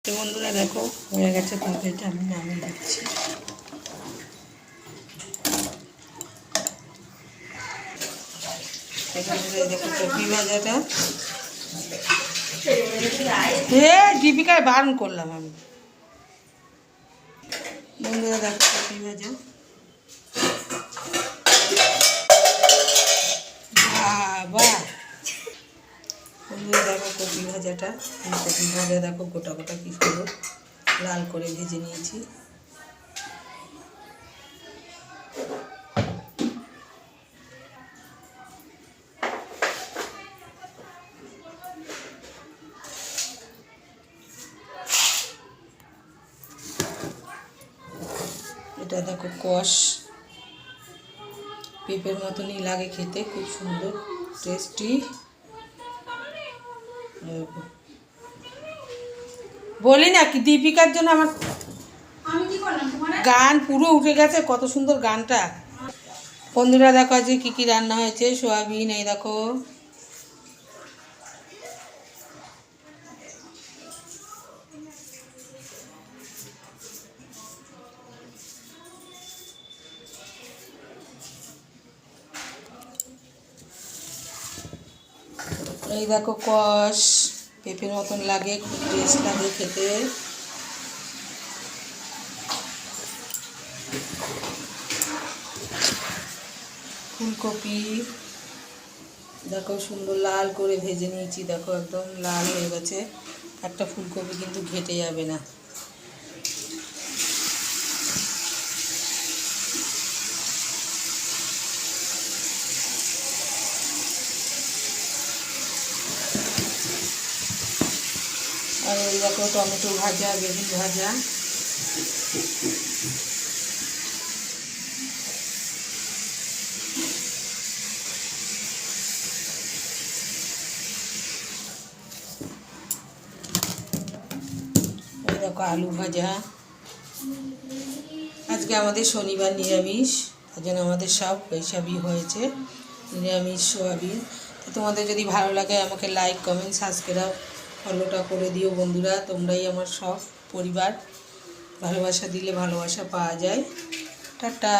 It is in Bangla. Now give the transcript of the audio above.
তো বন্ধুরা দেখো হয়ে গেছে তরকারিটা, আমি নামিয়ে দিচ্ছি। দেখো কপি ভাজাটা, দীপিকায় বারণ করলাম আমি। বন্ধুরা দেখো কপি ভাজা, বাবা বন্ধুরা দেখো কপি ভাজাটা, কপি ভাজা দেখো গোটা গোটা কি সুন্দর লাল করে ভেজে নিয়েছি। এটা দেখো কষ, পেঁপের মতনই লাগে খেতে, খুব সুন্দর টেস্টি। বলি না কি দীপিকার জন্য আমার গান পুরো উঠে গেছে, কত সুন্দর গানটা। বন্ধুরা দেখো আজকে কী কী রান্না হয়েছে। সোয়াবিন, এই দেখো এই দেখো কষ, পেঁপের মতন লাগে, খুব টেস্ট লাগে খেতে। ফুলকপি দেখো সুন্দর লাল করে ভেজে নিয়েছি, দেখো একদম লাল হয়ে গেছে, একটা ফুলকপি কিন্তু ঘেটে যাবে না। আর এই দেখো টমেটো ভাজা, বেগুন ভাজা। এই দেখো আলু ভাজা। আজকে আমাদের শনিবার নিরামিষ, তার জন্য আমাদের সব এইসবই হয়েছে, নিরামিষ সোয়াবিন। তো তোমাদের যদি ভালো লাগে আমাকে লাইক, কমেন্ট, সাবস্ক্রাইব, ফলোটা করে দিও বন্ধুরা। তোমরাই আমার সব পরিবার, ভালোবাসা দিলে ভালোবাসা পাওয়া যায়। টাটা।